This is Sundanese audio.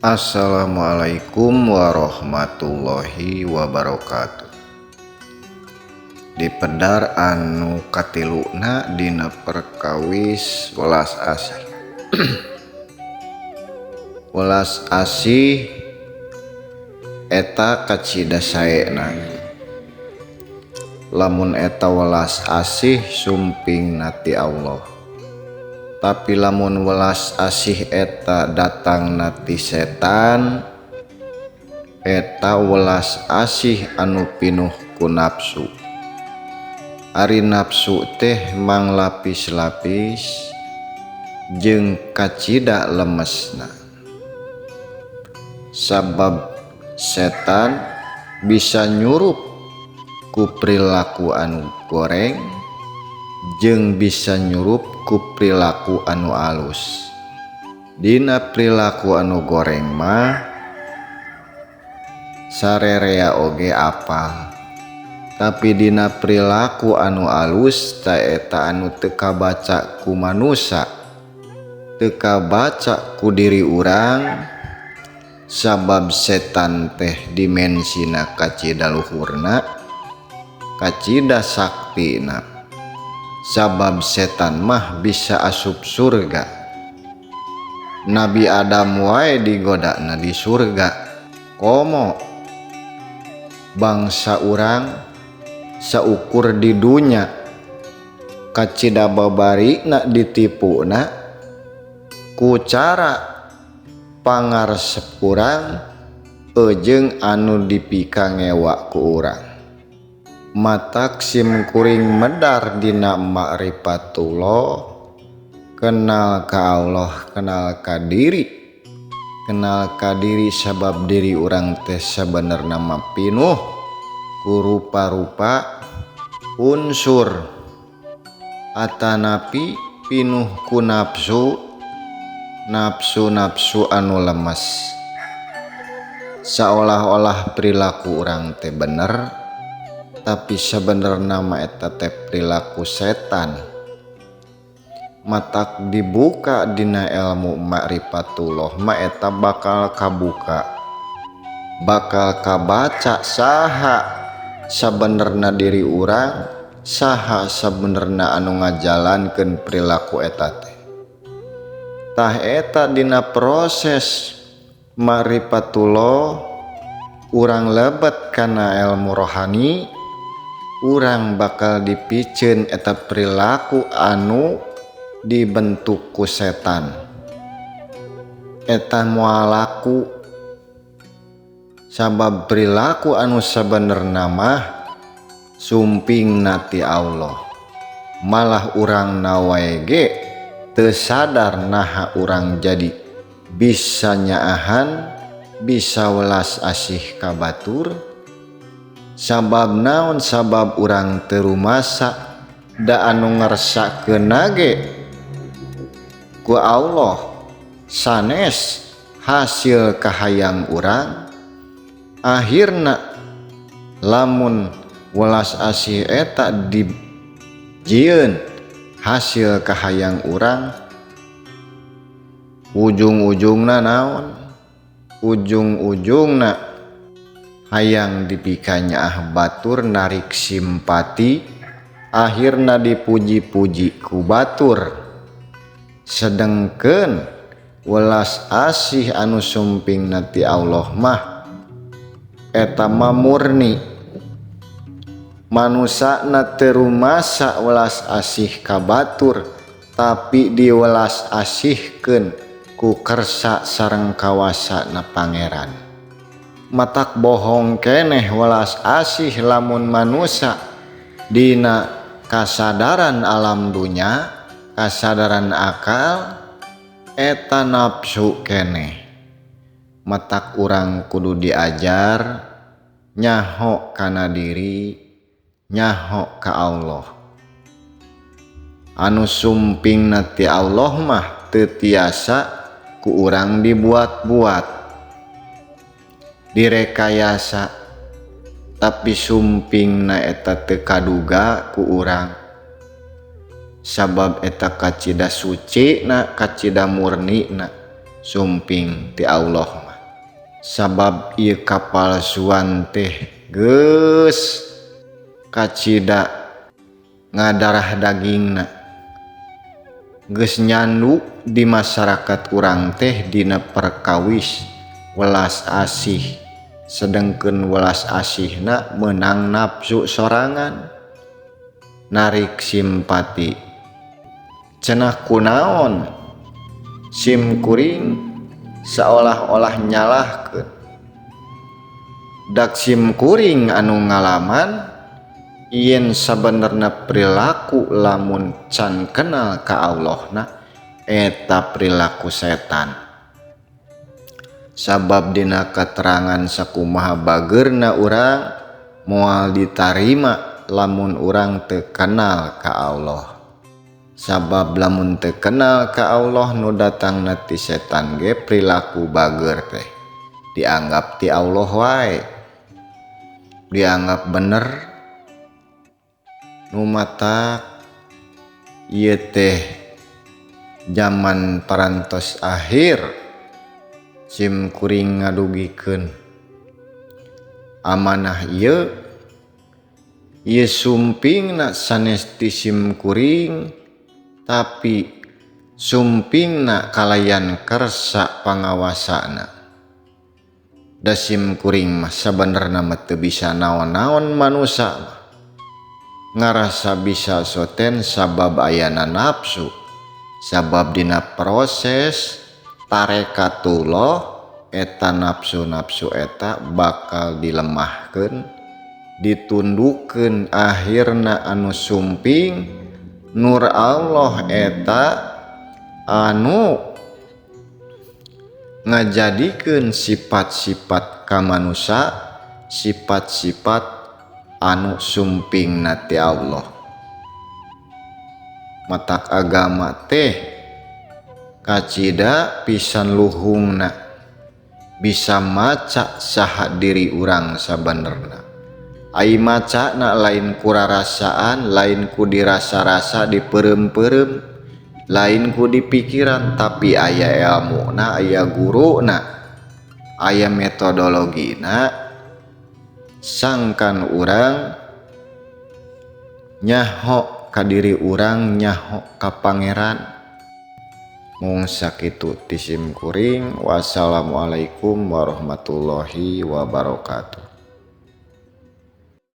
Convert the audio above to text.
Assalamualaikum warahmatullahi wabarakatuh. Dipedar anu katiluna dina perkawis welas asih. Welas asih eta kacida saena. Lamun eta welas asih sumping nati Allah. Tapi lamun welas asih eta datang nati setan, eta welas asih anu pinuh ku nafsu. Ari nafsu teh mang lapis-lapis jeung kacida lemesna. Sabab setan bisa nyurup ku perilaku anu goreng jeung bisa nyurup ku perilaku anu alus. Dina perilaku anu goreng mah sarerea oge apal. Tapi dina perilaku anu alus ta eta anu teu kabaca ku manusa, teu kabaca ku diri urang. Sabab setan teh dimensina kacida luhurna, kacida saktina. Sabab setan mah bisa asup surga. Nabi Adam wae digodana di surga. Komo bangsa urang saukur di dunya kacida babarina ditipuna ku cara pangaresep urang jeung anu dipika ngewa ku urang. Matak sim kuring medar dina ma'rifatullah, kenal ka Allah, kenal ka diri. Kenal ka diri sabab diri urang teh sabenerna mah pinuh ku rupa-rupa unsur, atanapi pinuh ku nafsu anu lemes. Seolah-olah perilaku urang teh bener, tapi sebenarnya mah eta teh perilaku setan. Matak dibuka dina ilmu ma'rifatullah mah eta bakal kabuka, bakal kabaca saha sabenerna diri urang, saha sabenerna anu ngajalankeun perilaku eta teh. Tah eta dina proses ma'rifatullah urang lebet kana ilmu rohani, urang bakal dipikeun eta perilaku anu dibentuk ku setan. Eta moal laku sabab perilaku anu sabenerna mah sumping nati Allah. Malah urang nawae ge teu sadar naha urang jadi bisa nyaahan, bisa welas asih ka batur. Sabab naon? Sabab urang teu rumasa da anu ngarsakeunna ge ku Allah sanes hasil kahayang urang. Akhirna lamun welas asih eta dijieun hasil kahayang urang, ujung-ujungna naon? Ujung-ujungna hayang dipikanya batur narik simpati, akhirna dipuji-puji ku batur. Sedengkeun welas asih anu sumping nati Allah mah eta mah murni. Manusana teu rumasa welas asih ka batur, tapi diwelas asihkeun ku kersa sareng kawasana pangeran. Matak bohong keneh welas asih lamun manusia dina kasadaran alam dunya, kasadaran akal eta nafsu keneh. Matak urang kudu diajar nyaho kana diri, nyaho ka Allah. Anu sumping nati Allah mah teu tiasa ku urang dibuat-buat, direkayasa, tapi sumpingna eta teu kaduga ku urang. Sabab eta kacida suci na, kacida murni na, sumping ti Allah mah. sabab ieu kapalsuan teh geus kacida ngadarah dagingna, geus nyandu di masyarakat urang teh dina perkawis welas asih, sedengkeun welas asihna menang nafsu sorangan, narik simpati. Cenah kunaon sim kuring seolah-olah nyalahkeun, dak sim kuring anu ngalaman yen sabenerna perilaku lamun can kenal ka Allahna eta perilaku setan. Sabab dina keterangan sakumaha bageurna urang moal ditarima lamun urang teu kenal ka Allah. Sabab lamun teu kenal ka Allah nu datangna ti setan ge perilaku bageur teh dianggap ti Allah wae, dianggap bener. Nu matak ieu teh zaman parantos akhir sim kuring ngadugikeun amanah ieu sumpingna sanes ti sim kuring tapi sumpingna kalayan kersa pangawasana. Da sim kuring mah sabenerna mah teu bisa naon-naon manusia mah ngarasa bisa soten sabab ayana nafsu, sabab dina proses tarekatullah eta nafsu-nafsu eta bakal dilemahkeun, ditundukeun akhirna anu sumping nur Allah eta anu ngajadikeun sifat-sifat kamanusa, sifat-sifat anu sumpingna ti Allah. Matak agama teh kacida pisan luhungna bisa maca saha diri urang sabenerna. Ai macana lain ku rarasaan, lain ku dirasa-rasa dipeureum-peureum, lain ku dipikiran, tapi aya ilmuna, aya guruna, aya metodologina sangkan urang nyaho ka diri urang, nyaho ka pangeran. Mung sakitu ti sim kuring. Wassalamualaikum warahmatullahi wabarakatuh.